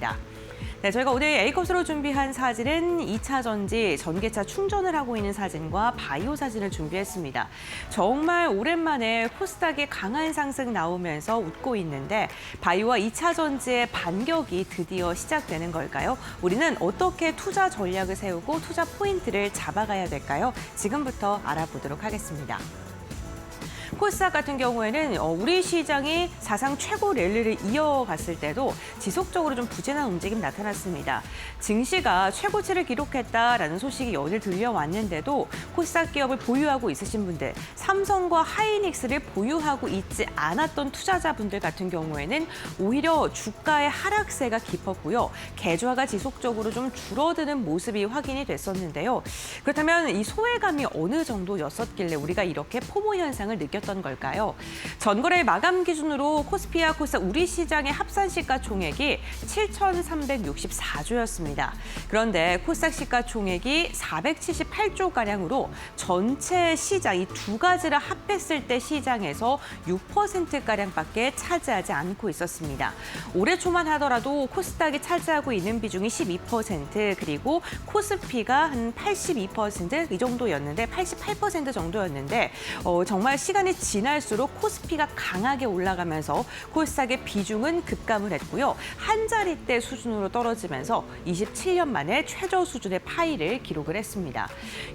알아보겠습니다. 네, 저희가 오늘 A컷으로 준비한 사진은 2차 전지 전기차 충전을 하고 있는 사진과 바이오 사진을 준비했습니다. 정말 오랜만에 코스닥이 강한 상승 나오면서 웃고 있는데 바이오와 2차 전지의 반격이 드디어 시작되는 걸까요? 우리는 어떻게 투자 전략을 세우고 투자 포인트를 잡아가야 될까요? 지금부터 알아보도록 하겠습니다. 코스닥 같은 경우에는 우리 시장이 사상 최고 랠리를 이어갔을 때도 지속적으로 좀 부진한 움직임 나타났습니다. 증시가 최고치를 기록했다라는 소식이 연일 들려왔는데도 코스닥 기업을 보유하고 있으신 분들, 삼성과 하이닉스를 보유하고 있지 않았던 투자자분들 같은 경우에는 오히려 주가의 하락세가 깊었고요. 계좌가 지속적으로 좀 줄어드는 모습이 확인이 됐었는데요. 그렇다면 이 소외감이 어느 정도였었길래 우리가 이렇게 포모 현상을 느꼈던 걸까요? 전거래 마감 기준으로 코스피와 코스닥 우리 시장의 합산 시가총액이 7,364조였습니다. 그런데 코스닥 시가총액이 478조가량으로 전체 시장, 이 두 가지를 합했을 때 시장에서 6%가량밖에 차지하지 않고 있었습니다. 올해 초만 하더라도 코스닥이 차지하고 있는 비중이 12%, 그리고 코스피가 한 82%, 이 정도였는데 88% 정도였는데 정말 시간이 지날수록 코스피가 강하게 올라가면서 코스닥의 비중은 급감을 했고요. 한 자릿대 수준으로 떨어지면서 27년 만에 최저 수준의 파이를 기록을 했습니다.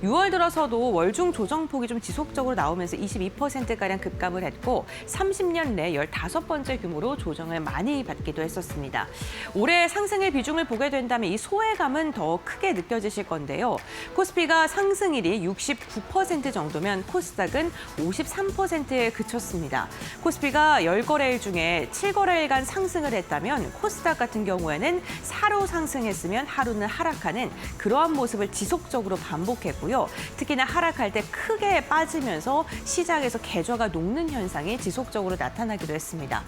6월 들어서도 월중 조정폭이 좀 지속적으로 나오면서 22%가량 급감을 했고 30년 내 15번째 규모로 조정을 많이 받기도 했었습니다. 올해 상승의 비중을 보게 된다면 이 소외감은 더 크게 느껴지실 건데요. 코스피가 상승률이 69% 정도면 코스닥은 53%에 그쳤습니다. 코스피가 10거래일 중에 7거래일간 상승을 했다면 코스닥 같은 경우에는 4로 상승했으면 하루는 하락하는 그러한 모습을 지속적으로 반복했고요. 특히나 하락할 때 크게 빠지면서 시장에서 계좌가 녹는 현상이 지속적으로 나타나기도 했습니다.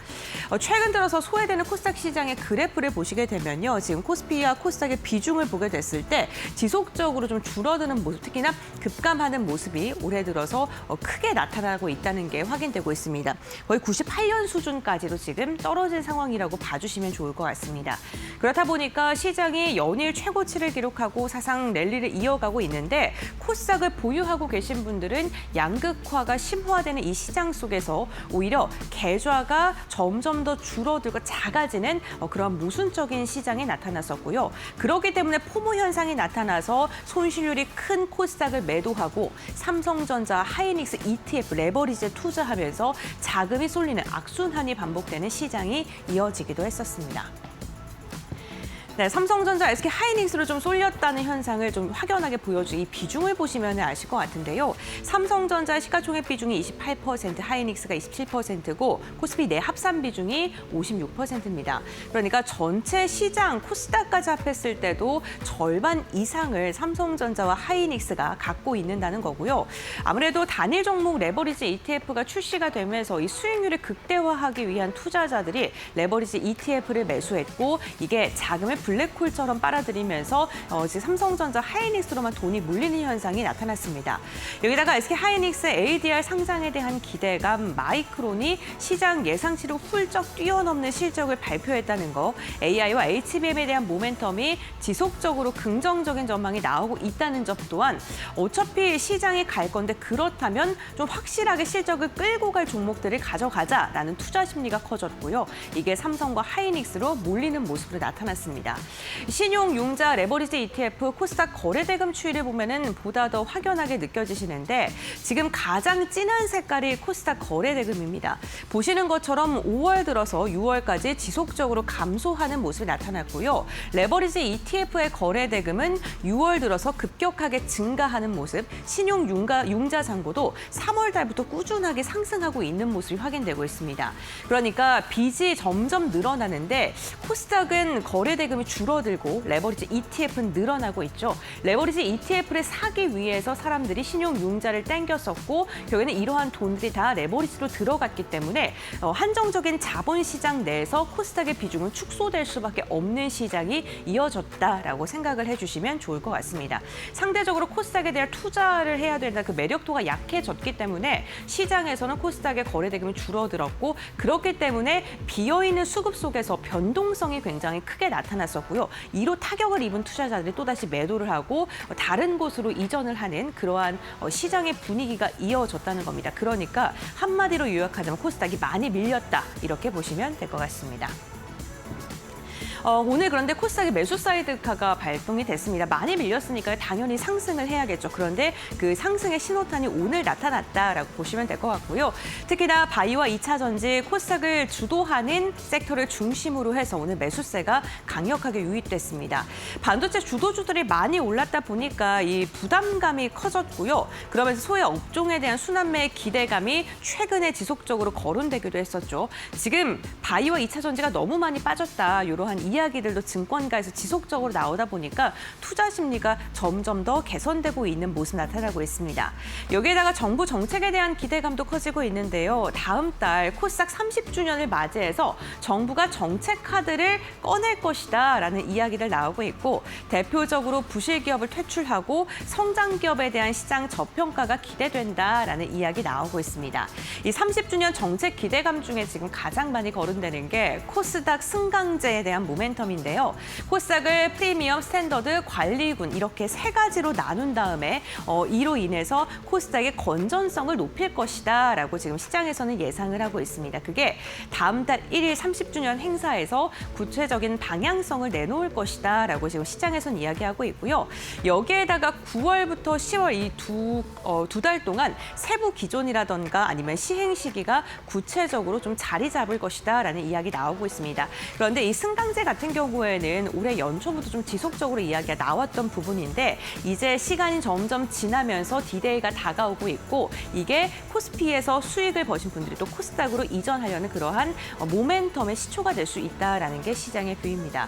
최근 들어서 소외되는 코스닥 시장의 그래프를 보시게 되면요. 지금 코스피와 코스닥의 비중을 보게 됐을 때 지속적으로 좀 줄어드는 모습, 특히나 급감하는 모습이 올해 들어서 크게 나타나고 있다는 게 확인되고 있습니다. 거의 98년 수준까지도 지금 떨어진 상황이라고 봐주시면 좋을 것 같습니다. 그렇다 보니까 시장이 연일 최고치를 기록하고 사상 랠리를 이어가고 있는데 코스닥을 보유하고 계신 분들은 양극화가 심화되는 이 시장 속에서 오히려 계좌가 점점 더 줄어들고 작아지는 그런 모순적인 시장이 나타났었고요. 그렇기 때문에 포모 현상이 나타나서 손실률이 큰 코스닥을 매도하고 삼성전자, 하이닉스 ETF 레버리지에 투자하면서 자금이 쏠리는 악순환이 반복되는 시장이 이어지기도 했었습니다. 네, 삼성전자, SK 하이닉스로 좀 쏠렸다는 현상을 좀 확연하게 보여주기 비중을 보시면 아실 것 같은데요. 삼성전자 시가총액 비중이 28%, 하이닉스가 27%고 코스피 내 합산 비중이 56%입니다. 그러니까 전체 시장 코스닥까지 합했을 때도 절반 이상을 삼성전자와 하이닉스가 갖고 있는다는 거고요. 아무래도 단일 종목 레버리지 ETF가 출시가 되면서 이 수익률을 극대화하기 위한 투자자들이 레버리지 ETF를 매수했고 이게 자금을 블랙홀처럼 빨아들이면서 지금 삼성전자, 하이닉스로만 돈이 몰리는 현상이 나타났습니다. 여기다가 SK 하이닉스의 ADR 상장에 대한 기대감, 마이크론이 시장 예상치를 훌쩍 뛰어넘는 실적을 발표했다는 거, AI와 HBM에 대한 모멘텀이 지속적으로 긍정적인 전망이 나오고 있다는 점 또한 어차피 시장이 갈 건데 그렇다면 좀 확실하게 실적을 끌고 갈 종목들을 가져가자라는 투자 심리가 커졌고요. 이게 삼성과 하이닉스로 몰리는 모습으로 나타났습니다. 신용융자 레버리지 ETF 코스닥 거래대금 추이를 보면은 보다 더 확연하게 느껴지시는데 지금 가장 진한 색깔이 코스닥 거래대금입니다. 보시는 것처럼 5월 들어서 6월까지 지속적으로 감소하는 모습이 나타났고요. 레버리지 ETF의 거래대금은 6월 들어서 급격하게 증가하는 모습, 신용융자 잔고도 3월 달부터 꾸준하게 상승하고 있는 모습이 확인되고 있습니다. 그러니까 빚이 점점 늘어나는데 코스닥은 거래대금이 줄어들고 레버리지 ETF는 늘어나고 있죠. 레버리지 ETF를 사기 위해서 사람들이 신용융자를 땡겼었고 결국에는 이러한 돈들이 다 레버리지로 들어갔기 때문에 한정적인 자본시장 내에서 코스닥의 비중은 축소될 수밖에 없는 시장이 이어졌다라고 생각을 해주시면 좋을 것 같습니다. 상대적으로 코스닥에 대한 투자를 해야 된다는 그 매력도가 약해졌기 때문에 시장에서는 코스닥의 거래대금이 줄어들었고 그렇기 때문에 비어있는 수급 속에서 변동성이 굉장히 크게 나타났습니다. 나왔었고요. 이로 타격을 입은 투자자들이 또다시 매도를 하고 다른 곳으로 이전을 하는 그러한 시장의 분위기가 이어졌다는 겁니다. 그러니까 한마디로 요약하자면 코스닥이 많이 밀렸다 이렇게 보시면 될 것 같습니다. 오늘 그런데 코스닥의 매수 사이드카가 발동이 됐습니다. 많이 밀렸으니까 당연히 상승을 해야겠죠. 그런데 그 상승의 신호탄이 오늘 나타났다라고 보시면 될 것 같고요. 특히나 바이오와 2차 전지, 코스닥을 주도하는 섹터를 중심으로 해서 오늘 매수세가 강력하게 유입됐습니다. 반도체 주도주들이 많이 올랐다 보니까 이 부담감이 커졌고요. 그러면서 소외 업종에 대한 순환매의 기대감이 최근에 지속적으로 거론되기도 했었죠. 지금 바이오와 2차 전지가 너무 많이 빠졌다. 이러한 이야기들도 증권가에서 지속적으로 나오다 보니까 투자 심리가 점점 더 개선되고 있는 모습 나타나고 있습니다. 여기에다가 정부 정책에 대한 기대감도 커지고 있는데요. 다음 달 코스닥 30주년을 맞이해서 정부가 정책 카드를 꺼낼 것이다라는 이야기들 나오고 있고 대표적으로 부실 기업을 퇴출하고 성장 기업에 대한 시장 저평가가 기대된다라는 이야기 나오고 있습니다. 이 30주년 정책 기대감 중에 지금 가장 많이 거론되는 게 코스닥 승강제에 대한 모멘텀인데요. 코스닥을 프리미엄, 스탠더드, 관리군 이렇게 세 가지로 나눈 다음에 이로 인해서 코스닥의 건전성을 높일 것이다라고 지금 시장에서는 예상을 하고 있습니다. 그게 다음 달 1일 30주년 행사에서 구체적인 방향성을 내놓을 것이다라고 지금 시장에서는 이야기하고 있고요. 여기에다가 9월부터 10월 이 두 달 동안 세부 기존이라던가 아니면 시행 시기가 구체적으로 좀 자리 잡을 것이다라는 이야기 나오고 있습니다. 그런데 이 승강제 같은 경우에는 올해 연초부터 좀 지속적으로 이야기가 나왔던 부분인데 이제 시간이 점점 지나면서 디데이가 다가오고 있고 이게 코스피에서 수익을 버신 분들이 또 코스닥으로 이전하려는 그러한 모멘텀의 시초가 될 수 있다라는 게 시장의 뷰입니다.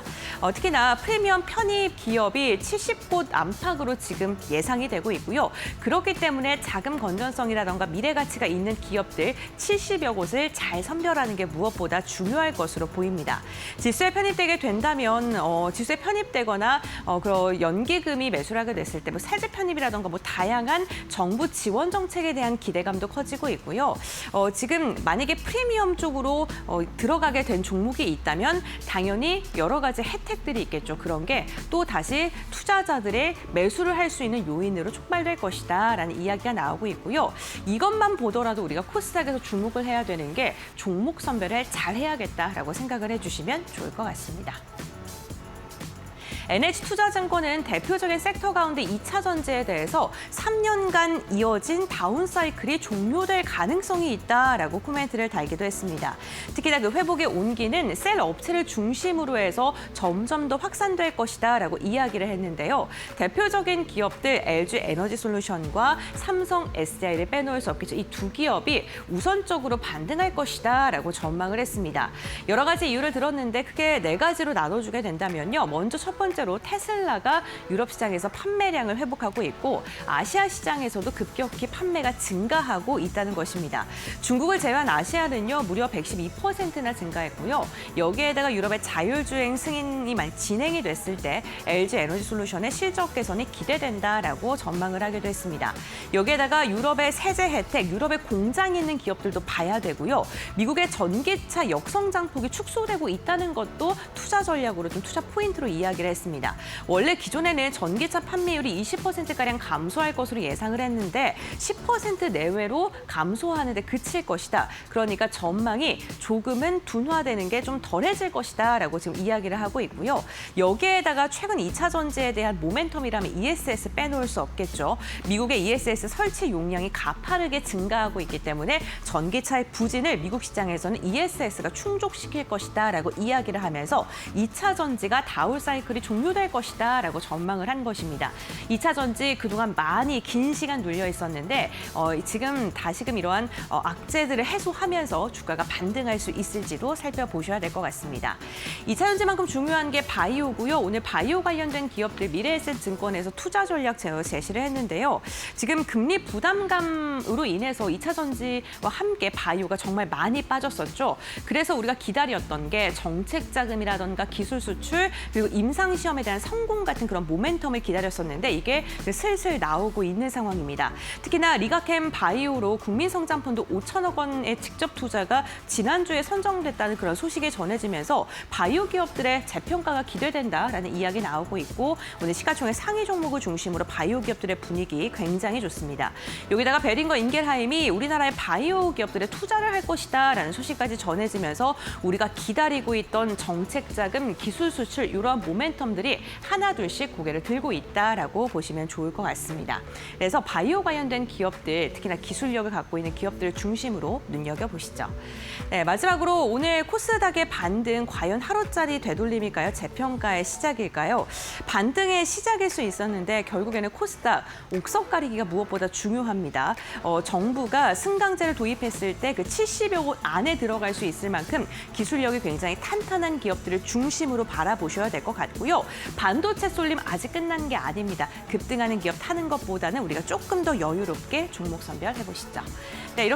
특히나 프리미엄 편입 기업이 70곳 안팎으로 지금 예상이 되고 있고요. 그렇기 때문에 자금 건전성이라던가 미래 가치가 있는 기업들 70여 곳을 잘 선별하는 게 무엇보다 중요할 것으로 보입니다. 지수에 편입되게 된다면 지수에 편입되거나 그런 연기금이 매수를 하게 됐을 때 뭐 세제 편입이라던가 뭐 다양한 정부 지원 정책에 대한 기대감도 커지고 있고요. 지금 만약에 프리미엄 쪽으로 들어가게 된 종목이 있다면 당연히 여러 가지 혜택들이 있겠죠. 그런 게 또 다시 투자자들의 매수를 할 수 있는 요인으로 촉발될 것이다라는 이야기가 나오고 있고요. 이것만 보더라도 우리가 코스닥에서 주목을 해야 되는 게 종목 선별을 잘 해야겠다라고 생각을 해주시면 좋을 것 같습니다. NH투자증권은 대표적인 sek터 가운데 2차 전지에 대해서 3년간 이어진 다운 사이클이 종료될 가능성이 있다라고 코멘트를 달기도 했습니다. 특히나 그 회복의 온기는 셀 업체를 중심으로 해서 점점 더 확산될 것이다라고 이야기를 했는데요. 대표적인 기업들 LG 에너지솔루션과 삼성 SDI를 빼놓을 수 없겠죠. 이 두 기업이 우선적으로 반등할 것이다라고 전망을 했습니다. 여러 가지 이유를 들었는데 크게 네 가지로 나눠주게 된다면요. 먼저 첫 번째로 테슬라가 유럽 시장에서 판매량을 회복하고 있고 아시아 시장에서도 급격히 판매가 증가하고 있다는 것입니다. 중국을 제외한 아시아는요. 무려 112%나 증가했고요. 여기에다가 유럽의 자율주행 승인이 진행이 됐을 때 LG 에너지솔루션의 실적 개선이 기대된다라고 전망을 하기도 했습니다. 여기에다가 유럽의 세제 혜택, 유럽의 공장이 있는 기업들도 봐야 되고요. 미국의 전기차 역성장폭이 축소되고 있다는 것도 투자 전략으로 좀 투자 포인트로 이야기를 했습니다. 원래 기존에는 전기차 판매율이 20%가량 감소할 것으로 예상을 했는데 10% 내외로 감소하는 데 그칠 것이다. 그러니까 전망이 조금은 둔화되는 게 좀 덜해질 것이다라고 지금 이야기를 하고 있고요. 여기에다가 최근 2차 전지에 대한 모멘텀이라면 ESS 빼놓을 수 없겠죠. 미국의 ESS 설치 용량이 가파르게 증가하고 있기 때문에 전기차의 부진을 미국 시장에서는 ESS가 충족시킬 것이다라고 이야기를 하면서 2차 전지가 다운 사이클이 종료될 것이다라고 전망을 한 것입니다. 2차 전지 그동안 많이 긴 시간 눌려 있었는데 지금 다시금 이러한 악재들을 해소하면서 주가가 반등할 수 있을지도 살펴보셔야 될 것 같습니다. 2차 전지만큼 중요한 게 바이오고요. 오늘 바이오 관련된 기업들 미래에셋증권에서 투자 전략 제시를 했는데요. 지금 금리 부담감으로 인해서 2차 전지와 함께 바이오가 정말 많이 빠졌었죠. 그래서 우리가 기다렸던 게 정책 자금이라던가 기술 수출 그리고 임상 시험에 대한 성공 같은 그런 모멘텀을 기다렸었는데 이게 슬슬 나오고 있는 상황입니다. 특히나 리가캠 바이오로 국민성장펀드 5천억 원의 직접 투자가 지난주에 선정됐다는 그런 소식이 전해지면서 바이오 기업들의 재평가가 기대된다라는 이야기 나오고 있고 오늘 시가총액 상위 종목을 중심으로 바이오 기업들의 분위기 굉장히 좋습니다. 여기다가 베링거 인겔하임이 우리나라의 바이오 기업들에 투자를 할 것이다라는 소식까지 전해지면서 우리가 기다리고 있던 정책 자금, 기술 수출 이러한 모멘텀들이 하나둘씩 고개를 들고 있다라고 보시면 좋을 것 같습니다. 그래서 바이오 관련된 기업들, 특히나 기술력을 갖고 있는 기업들을 중심으로 눈여겨보시죠. 네, 마지막으로 오늘 코스닥의 반등 과연 하루짜리 되돌림일까요? 재평가의 시작일까요? 반등의 시작일 수 있었는데 결국에는 코스닥 옥석 가리기가 무엇보다 중요합니다. 정부가 승강제를 도입했을 때 그 70여 곳 안에 들어갈 수 있을 만큼 기술력이 굉장히 탄탄한 기업들을 중심으로 바라보셔야 될 것 같고요. 반도체 쏠림 아직 끝난 게 아닙니다. 급등하는 기업 타는 것보다는 우리가 조금 더 여유롭게 종목 선별해보시죠. 네, 이렇게